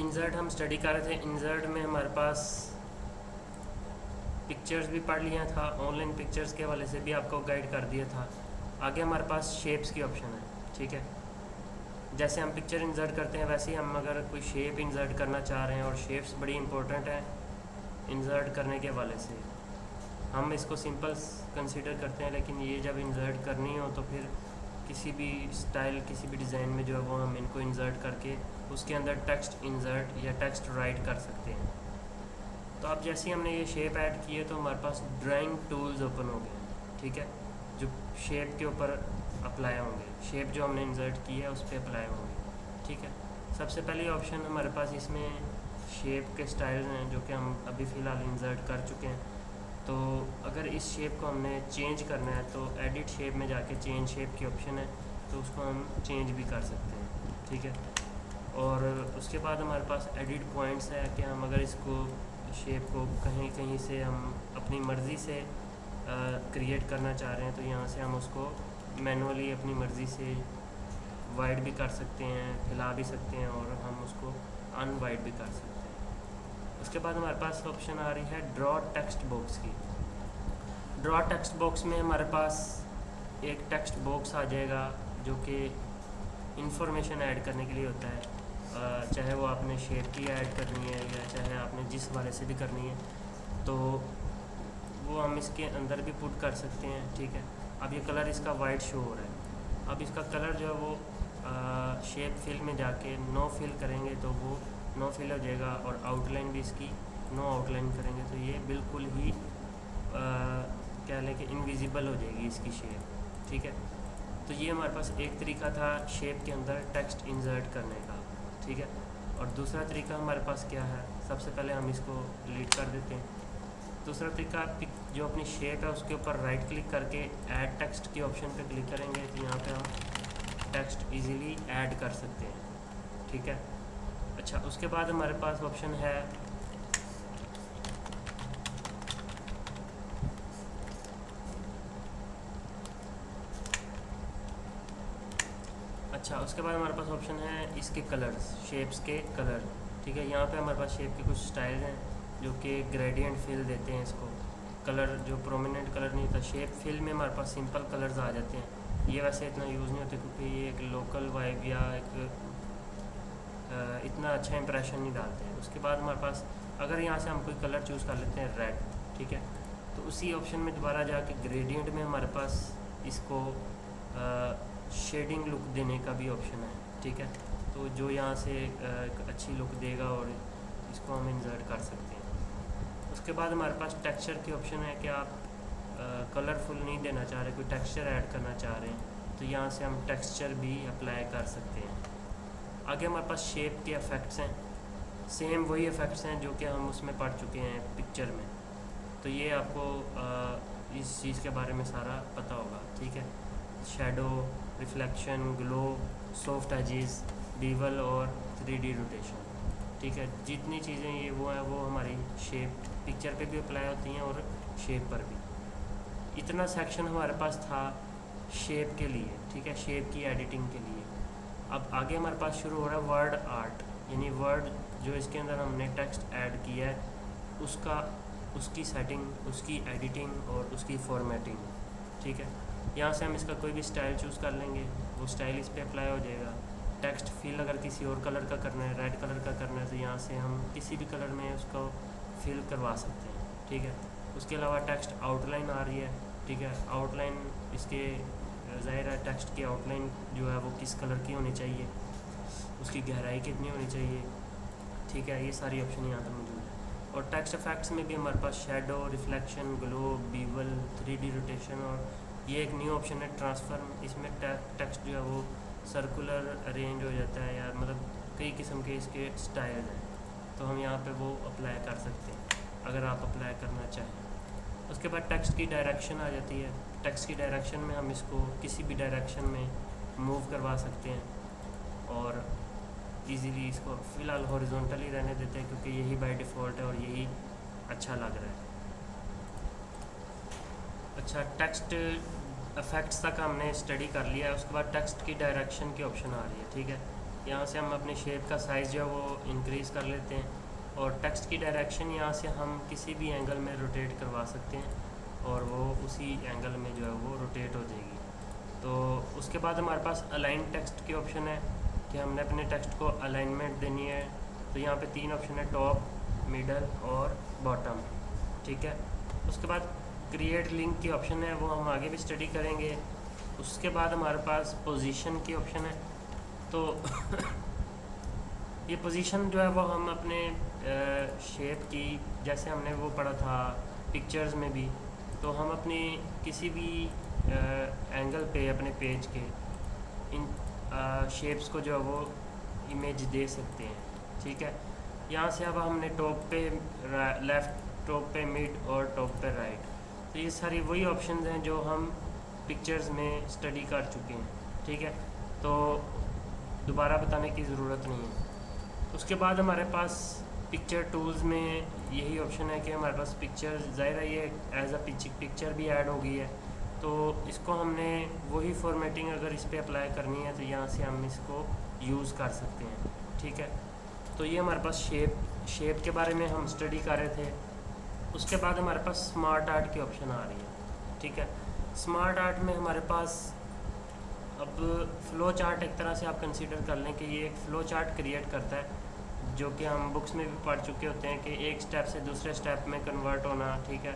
Insert हम study कर रहे थे। इंसर्ट में हमारे पास पिक्चर्स भी पढ़ लिया था, ऑनलाइन पिक्चर्स के हवाले से भी आपको गाइड कर दिया था। आगे हमारे पास शेप्स की ऑप्शन है, ठीक है। जैसे हम पिक्चर इंसर्ट करते हैं वैसे ही हम अगर कोई शेप इंसर्ट करना चाह रहे हैं, और शेप्स बड़ी इंपॉर्टेंट है इंसर्ट करने के हवाले से। हम इसको सिंपल कंसीडर करते हैं, लेकिन ये जब इंसर्ट करनी हो तो फिर किसी भी स्टाइल, किसी भी डिज़ाइन में जो है वो हम इनको इंसर्ट करके उसके अंदर टेक्स्ट इंसर्ट या टेक्स्ट राइट कर सकते हैं। तो अब जैसे ही हमने ये शेप ऐड की है तो हमारे पास ड्राइंग टूल्स ओपन हो गए हैं, ठीक है, जो शेप के ऊपर अप्लाई होंगे। शेप जो हमने इंसर्ट की है उस पर अप्लाई होंगे, ठीक है। सबसे पहली ऑप्शन हमारे पास इसमें शेप के स्टाइल हैं जो कि हम अभी फ़िलहाल इंसर्ट कर चुके हैं। तो अगर इस शेप को हमने चेंज करना है तो एडिट शेप में जाके चेंज शेप की ऑप्शन है, तो उसको हम चेंज भी कर सकते हैं, ठीक है। और उसके बाद हमारे पास एडिट पॉइंट्स है कि हम अगर इसको शेप को कहीं कहीं से हम अपनी मर्ज़ी से क्रिएट करना चाह रहे हैं तो यहाँ से हम उसको मैनुअली अपनी मर्ज़ी से वाइड भी कर सकते हैं, फैला भी सकते हैं, और हम उसको अनवाइड भी कर सकते हैं। उसके बाद हमारे पास ऑप्शन आ रही है ड्रॉ टेक्स्ट बॉक्स की। ड्रॉ टेक्स्ट बॉक्स में हमारे पास एक टेक्स्ट बॉक्स आ जाएगा जो कि इंफॉर्मेशन ऐड करने के लिए होता है। चाहे वो आपने शेप की ऐड करनी है या चाहे आपने जिस वाले से भी करनी है, तो वो हम इसके अंदर भी पुट कर सकते हैं, ठीक है। अब ये कलर इसका वाइट शो हो रहा है। अब इसका कलर जो है वो शेप फिल में जाके नो फिल करेंगे तो वो नो फिल हो जाएगा, और आउटलाइन भी इसकी नो आउटलाइन करेंगे तो ये बिल्कुल ही कह लें कि इनविजिबल हो जाएगी इसकी शेप, ठीक है। तो ये हमारे पास एक तरीका था शेप के अंदर टेक्स्ट इंसर्ट करने का, ठीक है। और दूसरा तरीका हमारे पास क्या है, सबसे पहले हम इसको डिलीट कर देते हैं। दूसरा तरीका, जो अपनी शेप है उसके ऊपर राइट क्लिक करके ऐड टेक्स्ट की ऑप्शन पे क्लिक करेंगे तो यहाँ पे हम टेक्स्ट इजीली ऐड कर सकते हैं, ठीक है। अच्छा, उसके बाद हमारे पास ऑप्शन है उसके बाद हमारे पास ऑप्शन है इसके कलर्स, शेप्स के कलर, ठीक है। यहाँ पे हमारे पास शेप के कुछ स्टाइल हैं जो कि ग्रेडियंट फिल देते हैं इसको। कलर जो प्रोमिनेंट कलर नहीं होता, शेप फिल में हमारे पास सिंपल कलर्स आ जाते हैं। ये वैसे इतना यूज़ नहीं होते क्योंकि ये एक लोकल वाइब या एक इतना अच्छा इंप्रेशन नहीं डालते हैं। उसके बाद हमारे पास अगर यहाँ से हम कोई कलर चूज़ कर लेते हैं रेड, ठीक है, तो उसी ऑप्शन में दोबारा जाके ग्रेडियंट में हमारे पास इसको शेडिंग लुक देने का भी ऑप्शन है, ठीक है। तो जो यहाँ से एक अच्छी लुक देगा और इसको हम इंसर्ट कर सकते हैं। उसके बाद हमारे पास टेक्सचर की ऑप्शन है कि आप कलरफुल नहीं देना चाह रहे, कोई टेक्सचर ऐड करना चाह रहे हैं तो यहाँ से हम टेक्सचर भी अप्लाई कर सकते हैं। आगे हमारे पास शेप के इफ़ेक्ट्स हैं, सेम वही इफ़ेक्ट्स हैं जो कि हम उसमें पढ़ चुके हैं पिक्चर में। तो ये आपको इस चीज़ के बारे में सारा पता होगा, ठीक है। Shadow, reflection, glow, soft edges, bevel और 3D रोटेशन, ठीक है। जितनी चीज़ें ये वो हैं वो हमारी शेप पिक्चर पे भी अप्लाई होती हैं और शेप पर भी। इतना सेक्शन हमारे पास था शेप के लिए, ठीक है, शेप की एडिटिंग के लिए। अब आगे हमारे पास शुरू हो रहा है वर्ड आर्ट, यानी वर्ड जो इसके अंदर हमने टेक्स्ट ऐड किया है उसकी सेटिंग, उसकी एडिटिंग और उसकी फॉर्मेटिंग, ठीक है। यहाँ से हम इसका कोई भी स्टाइल चूज़ कर लेंगे, वो स्टाइल इस पर अप्लाई हो जाएगा। टेक्स्ट फिल अगर किसी और कलर का करना है, रेड कलर का करना है, तो यहाँ से हम किसी भी कलर में उसको फिल करवा सकते हैं, ठीक है। उसके अलावा टेक्स्ट आउटलाइन आ रही है, ठीक है। आउटलाइन इसके ज़ाहिर है टेक्स्ट की आउटलाइन जो है वो किस कलर की होनी चाहिए, उसकी गहराई कितनी होनी चाहिए, ठीक है। ये सारी ऑप्शन यहाँ पर मौजूद है। और टेक्स्ट इफेक्ट्स में भी हमारे पास shadow, reflection, glow, bevel, 3D rotation, और ये एक न्यू ऑप्शन है ट्रांसफॉर्म। इसमें टेक्स्ट जो है वो सर्कुलर अरेंज हो जाता है, या मतलब कई किस्म के इसके स्टाइल हैं, तो हम यहाँ पे वो अप्लाई कर सकते हैं अगर आप अप्लाई करना चाहें। उसके बाद टेक्स्ट की डायरेक्शन आ जाती है। टेक्स्ट की डायरेक्शन में हम इसको किसी भी डायरेक्शन में मूव करवा सकते हैं, और इजीली इसको फ़िलहाल हॉरिजॉन्टली रहने देते हैं क्योंकि यही बाय डिफ़ॉल्ट है और यही अच्छा लग रहा है। अच्छा, टेक्स्ट इफेक्ट्स तक हमने स्टडी कर लिया है। उसके बाद टेक्स्ट की डायरेक्शन की ऑप्शन आ रही है, ठीक है। यहाँ से हम अपनी शेप का साइज़ जो है वो इंक्रीज़ कर लेते हैं और टेक्स्ट की डायरेक्शन यहाँ से हम किसी भी एंगल में रोटेट करवा सकते हैं और वो उसी एंगल में जो है वो रोटेट हो जाएगी। तो उसके बाद हमारे पास अलाइन टेक्स्ट की ऑप्शन है कि हमने अपने टेक्स्ट को अलाइनमेंट देनी है। तो यहाँ पे 3 ऑप्शन है, टॉप, मिडल और बॉटम, ठीक है। उसके बाद क्रिएट लिंक की ऑप्शन है, वो हम आगे भी स्टडी करेंगे। उसके बाद हमारे पास पोजीशन की ऑप्शन है। तो ये पोजीशन जो है वो हम अपने शेप की, जैसे हमने वो पढ़ा था पिक्चर्स में भी, तो हम अपनी किसी भी एंगल पे अपने पेज के इन शेप्स को जो है वो इमेज दे सकते हैं, ठीक है। यहाँ से अब हमने टॉप पे लेफ़्ट, टॉप पे मिड और टॉप पे राइट, तो ये सारी वही ऑप्शंस हैं जो हम पिक्चर्स में स्टडी कर चुके हैं, ठीक है। तो दोबारा बताने की ज़रूरत नहीं है। उसके बाद हमारे पास पिक्चर टूल्स में यही ऑप्शन है कि हमारे पास पिक्चर, ज़ाहिर है ये एज अ पिक्चर भी ऐड हो गई है, तो इसको हमने वही फॉर्मेटिंग अगर इस पर अप्लाई करनी है तो यहाँ से हम इसको यूज़ कर सकते हैं, ठीक है। तो ये हमारे पास शेप के बारे में हम स्टडी कर रहे थे। उसके बाद हमारे पास स्मार्ट आर्ट की ऑप्शन आ रही है, ठीक है। स्मार्ट आर्ट में हमारे पास अब फ़्लो चार्ट एक तरह से आप कंसीडर कर लें कि ये एक फ़्लो चार्ट क्रिएट करता है, जो कि हम बुक्स में भी पढ़ चुके होते हैं कि एक स्टेप से दूसरे स्टेप में कन्वर्ट होना, ठीक है।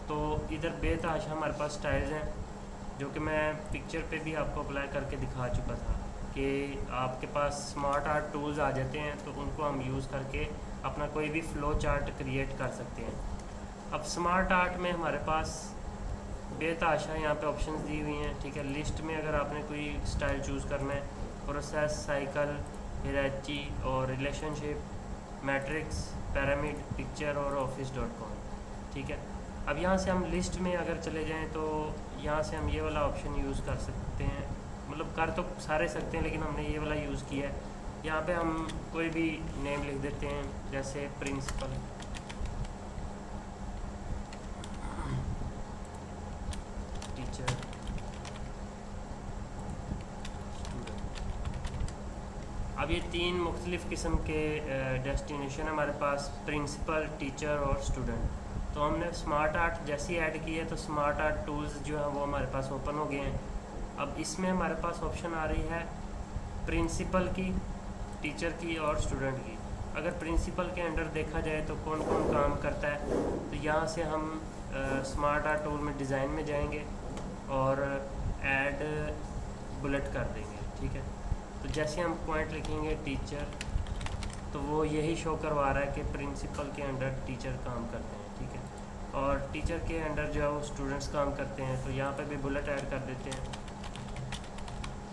तो इधर बेतहाशा हमारे पास स्टाइल्स हैं जो कि मैं पिक्चर पे भी आपको अप्लाई करके दिखा चुका था कि आपके पास स्मार्ट आर्ट टूल्स आ जाते हैं, तो उनको हम यूज़ करके अपना कोई भी फ़्लो चार्ट क्रिएट कर सकते हैं। अब स्मार्ट आर्ट में हमारे पास बेतहाशा यहाँ पे ऑप्शंस दी हुई हैं, ठीक है। लिस्ट में अगर आपने कोई स्टाइल चूज़ करना है, प्रोसेस, साइकिल, हिराची और रिलेशनशिप, मैट्रिक्स, पिरामिड, पिक्चर और office.com, ठीक है। अब यहाँ से हम लिस्ट में अगर चले जाएं तो यहाँ से हम ये वाला ऑप्शन यूज़ कर सकते हैं, मतलब कर तो सारे सकते हैं लेकिन हमने ये वाला यूज़ किया है। यहाँ पे हम कोई भी नेम लिख देते हैं, जैसे प्रिंसिपल, टीचर, अब ये 3 मुख्तलिफ़ किस्म के डेस्टिनेशन हमारे पास, प्रिंसिपल, टीचर और स्टूडेंट। तो हमने स्मार्ट आर्ट जैसी ऐड की है तो स्मार्ट आर्ट टूल्स जो हैं वो हमारे पास ओपन हो गए हैं। अब इसमें हमारे पास ऑप्शन आ रही है प्रिंसिपल की, टीचर की और स्टूडेंट की। अगर प्रिंसिपल के अंडर देखा जाए तो कौन कौन काम करता है, तो यहाँ से हम स्मार्ट आर्ट टूल में डिज़ाइन में जाएंगे और ऐड बुलेट कर देंगे, ठीक है। तो जैसे हम पॉइंट लिखेंगे टीचर, तो वो यही शो करवा रहा है कि प्रिंसिपल के अंडर टीचर काम करते हैं, ठीक है। और टीचर के अंडर जो है वो स्टूडेंट्स काम करते हैं, तो यहाँ पे भी बुलेट ऐड कर देते हैं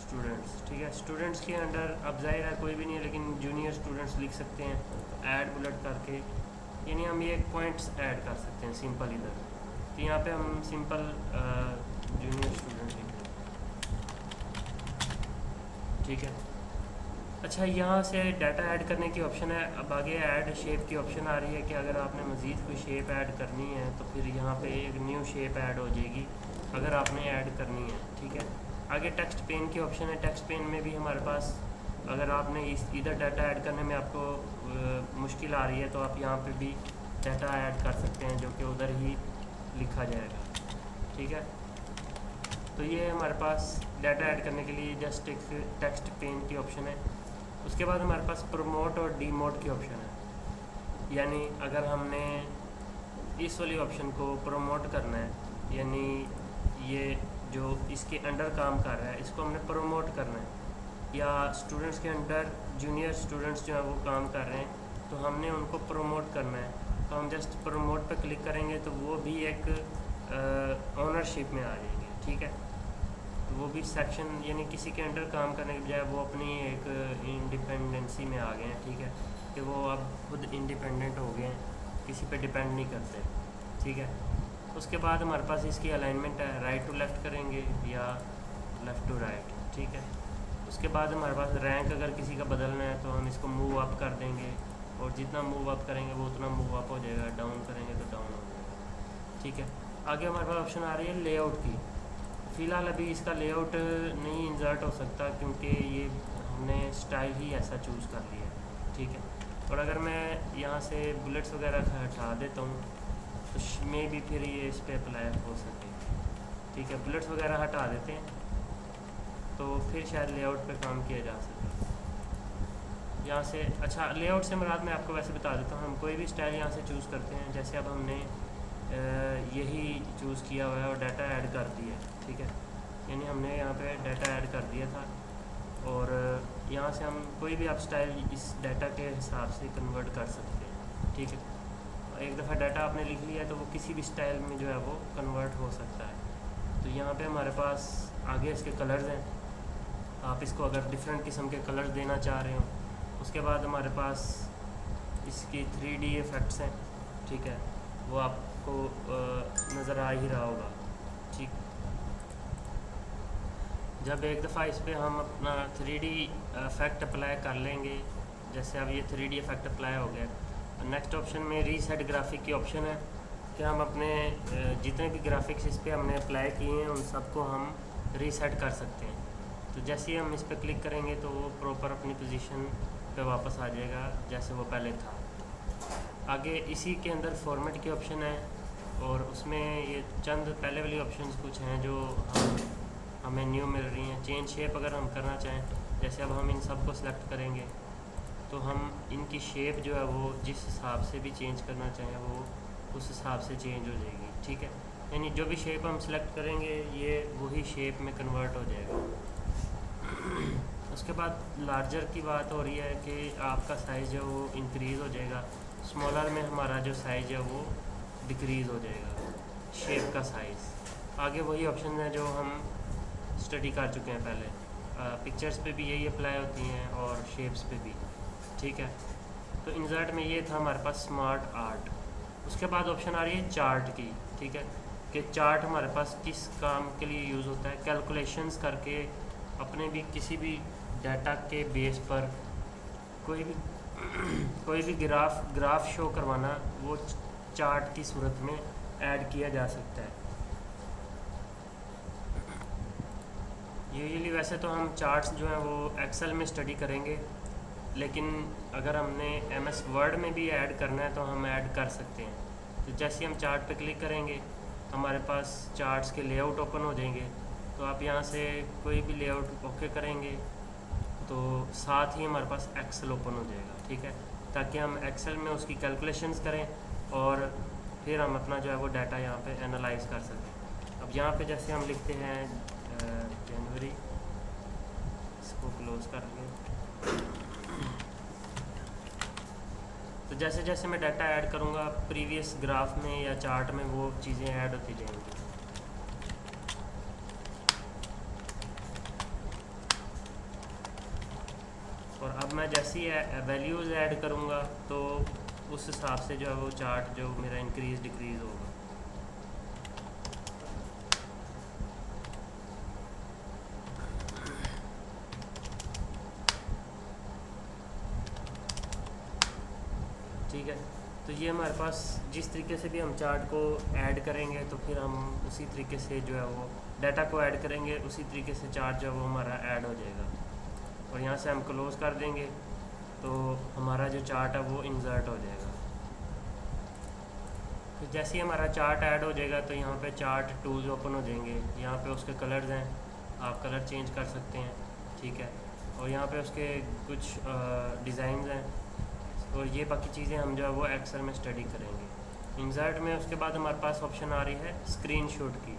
स्टूडेंट्स, ठीक है। स्टूडेंट्स के अंडर अब जाहिर है कोई भी नहीं है, लेकिन जूनियर स्टूडेंट्स लिख सकते हैं, तो ऐड बुलेट करके, यानी हम ये पॉइंट्स ऐड कर सकते हैं सिंपल इधर। तो यहाँ पे हम सिंपल जूनियर स्टूडेंट लिख दें, ठीक है। अच्छा, यहाँ से डाटा ऐड करने की ऑप्शन है। अब आगे ऐड शेप की ऑप्शन आ रही है कि अगर आपने मज़ीद कोई शेप ऐड करनी है तो फिर यहाँ पे एक न्यू शेप ऐड हो जाएगी अगर आपने ऐड करनी है, ठीक है। आगे टेक्स्ट पेन की ऑप्शन है। टेक्स्ट पेन में भी हमारे पास, अगर आपने इधर डाटा ऐड करने में आपको मुश्किल आ रही है तो आप यहाँ पे भी डाटा ऐड कर सकते हैं जो कि उधर ही लिखा जाएगा, ठीक है। तो ये हमारे पास डाटा ऐड करने के लिए जस्ट एक टेक्स्ट पेन की ऑप्शन है। उसके बाद हमारे पास प्रमोट और डीमोट की ऑप्शन है, यानी अगर हमने इस वाली ऑप्शन को प्रमोट करना है, यानी ये जो इसके अंडर काम कर रहा है इसको हमने प्रमोट करना है, या स्टूडेंट्स के अंडर जूनियर स्टूडेंट्स जो हैं वो काम कर रहे हैं तो हमने उनको प्रमोट करना है, तो हम जस्ट प्रमोट पर क्लिक करेंगे तो वो भी एक ओनरशिप में आ जाएंगे, ठीक है। तो वो भी सेक्शन, यानी किसी के अंडर काम करने के बजाय वो अपनी एक इंडिपेंडेंसी में आ गए हैं, ठीक है, कि वो अब खुद इंडिपेंडेंट हो गए हैं, किसी पे डिपेंड नहीं करते, ठीक है। उसके बाद हमारे पास इसकी अलाइनमेंट है, राइट टू लेफ़्ट करेंगे या लेफ़्ट टू राइट, ठीक है। उसके बाद हमारे पास रैंक, अगर किसी का बदलना है तो हम इसको मूव अप कर देंगे, और जितना मूव अप करेंगे वो उतना मूव अप हो जाएगा, डाउन करेंगे तो डाउन हो जाएगा, ठीक है। आगे हमारे पास ऑप्शन आ रही है लेआउट की। फ़िलहाल अभी इसका लेआउट नहीं इंसर्ट हो सकता क्योंकि ये हमने स्टाइल ही ऐसा चूज़ कर लिया है, ठीक है। और अगर मैं यहाँ से बुलेट्स वगैरह हटा देता हूँ तो मे भी फिर ये इस पर अप्लाई हो सके, ठीक है। बुलेट्स वगैरह हटा देते हैं तो फिर शायद लेआउट पे काम किया जा सके यहाँ से। अच्छा, लेआउट से मुराद मैं आपको वैसे बता देता हूँ, हम कोई भी स्टाइल यहाँ से चूज़ करते हैं। जैसे अब हमने यही चूज़ किया हुआ है और डाटा ऐड कर दिया है, ठीक है। यानी हमने यहाँ पे डाटा ऐड कर दिया था और यहाँ से हम कोई भी आप स्टाइल इस डाटा के हिसाब से कन्वर्ट कर सकते हैं, ठीक है। एक दफ़ा डाटा आपने लिख लिया है तो वो किसी भी स्टाइल में जो है वो कन्वर्ट हो सकता है। तो यहाँ पे हमारे पास आगे इसके कलर्स हैं, आप इसको अगर डिफरेंट किस्म के कलर्स देना चाह रहे हो। उसके बाद हमारे पास इसकी 3D इफ़ेक्ट्स हैं, ठीक है, वो आपको नज़र आ ही रहा होगा, ठीक। जब एक दफ़ा इस पर हम अपना 3D इफ़ेक्ट अप्लाई कर लेंगे, जैसे अब ये 3D इफ़ेक्ट अप्लाई हो गया, नेक्स्ट ऑप्शन में रीसेट ग्राफिक की ऑप्शन है कि हम अपने जितने भी ग्राफिक्स इस पर हमने अप्लाई किए हैं उन सबको हम रीसेट कर सकते हैं। तो जैसे ही हम इस पर क्लिक करेंगे तो वो प्रॉपर अपनी पोजीशन पे वापस आ जाएगा जैसे वो पहले था। आगे इसी के अंदर फॉर्मेट की ऑप्शन है और उसमें ये चंद पहले वाली ऑप्शंस कुछ हैं जो हमें न्यू मिल रही हैं। चेंज शेप अगर हम करना चाहें, जैसे अब हम इन सब को सिलेक्ट करेंगे तो हम इनकी शेप जो है वो जिस हिसाब से भी चेंज करना चाहें वो उस हिसाब से चेंज हो जाएगी, ठीक है। यानी जो भी शेप हम सिलेक्ट करेंगे ये वही शेप में कन्वर्ट हो जाएगा। उसके बाद लार्जर की बात हो रही है कि आपका साइज़ है वो इंक्रीज़ हो जाएगा, स्मॉलर में हमारा जो साइज़ है वो डिक्रीज़ हो जाएगा, शेप का साइज़। आगे वही ऑप्शन है जो हम स्टडी कर चुके हैं पहले, पिक्चर्स पे भी यही अप्लाई होती हैं और शेप्स पे भी, ठीक है। तो इंसर्ट में ये था हमारे पास स्मार्ट आर्ट। उसके बाद ऑप्शन आ रही है चार्ट की, ठीक है, कि चार्ट हमारे पास किस काम के लिए यूज़ होता है। कैलकुलेशंस करके अपने भी किसी भी डाटा के बेस पर कोई भी ग्राफ शो करवाना वो चार्ट की सूरत में ऐड किया जा सकता है। यूजुअली वैसे तो हम चार्ट्स जो हैं वो एक्सेल में स्टडी करेंगे, लेकिन अगर हमने MS वर्ड में भी ऐड करना है तो हम ऐड कर सकते हैं। तो जैसे हम चार्ट पे क्लिक करेंगे हमारे पास चार्ट्स के लेआउट ओपन हो जाएंगे। तो आप यहाँ से कोई भी लेआउट ओके करेंगे तो साथ ही हमारे पास एक्सेल ओपन हो जाएगा, ठीक है, ताकि हम एक्सेल में उसकी कैलकुलेशंस करें और फिर हम अपना जो है वो डाटा यहाँ पे एनालाइज कर सकें। अब यहाँ पे जैसे हम लिखते हैं जनवरी, इसको क्लोज कर लें। तो जैसे जैसे मैं डाटा ऐड करूँगा प्रीवियस ग्राफ में या चार्ट में वो चीज़ें ऐड होती जाएंगी। और अब मैं जैसे ही वैल्यूज़ ऐड करूँगा तो उस हिसाब से जो है वो चार्ट जो मेरा इंक्रीज़ डिक्रीज़ होगा। ठीक है, तो ये हमारे पास जिस तरीके से भी हम चार्ट को ऐड करेंगे तो फिर हम उसी तरीके से जो है वो डाटा को ऐड करेंगे, उसी तरीके से चार्ट जो है वो हमारा ऐड हो जाएगा। और यहाँ से हम क्लोज़ कर देंगे तो हमारा जो चार्ट है वो इंसर्ट हो जाएगा। तो जैसे ही हमारा चार्ट ऐड हो जाएगा तो यहाँ पे चार्ट टूल्स ओपन हो जाएंगे। यहाँ पे उसके कलर्स हैं, आप कलर चेंज कर सकते हैं, ठीक है। और यहाँ पे उसके कुछ डिज़ाइंस हैं और ये बाकी चीज़ें हम जो है वो एक्सेल में स्टडी करेंगे। इंसर्ट में उसके बाद हमारे पास ऑप्शन आ रही है स्क्रीनशॉट की,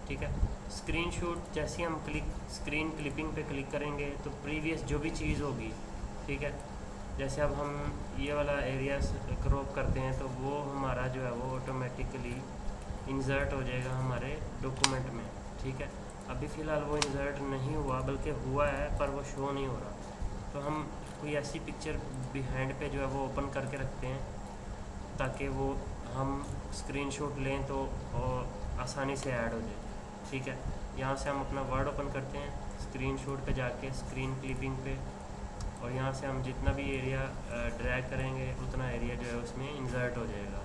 ठीक है। स्क्रीनशॉट जैसे हम स्क्रीन क्लिपिंग पे क्लिक करेंगे तो प्रीवियस जो भी चीज़ होगी, ठीक है, जैसे अब हम ये वाला एरिया क्रॉप करते हैं तो वो हमारा जो है वो ऑटोमेटिकली इंसर्ट हो जाएगा हमारे डॉक्यूमेंट में, ठीक है। अभी फ़िलहाल वो इंसर्ट नहीं हुआ, बल्कि हुआ है पर वो शो नहीं हो रहा। तो हम कोई ऐसी पिक्चर बिहाइंड पे जो है वो ओपन करके रखते हैं ताकि वो हम स्क्रीनशॉट लें तो आसानी से ऐड हो जाए, ठीक है। यहाँ से हम अपना वर्ड ओपन करते हैं, स्क्रीनशॉट पे जाके स्क्रीन क्लिपिंग पे, और यहाँ से हम जितना भी एरिया ड्रैग करेंगे उतना एरिया जो है उसमें इंसर्ट हो जाएगा।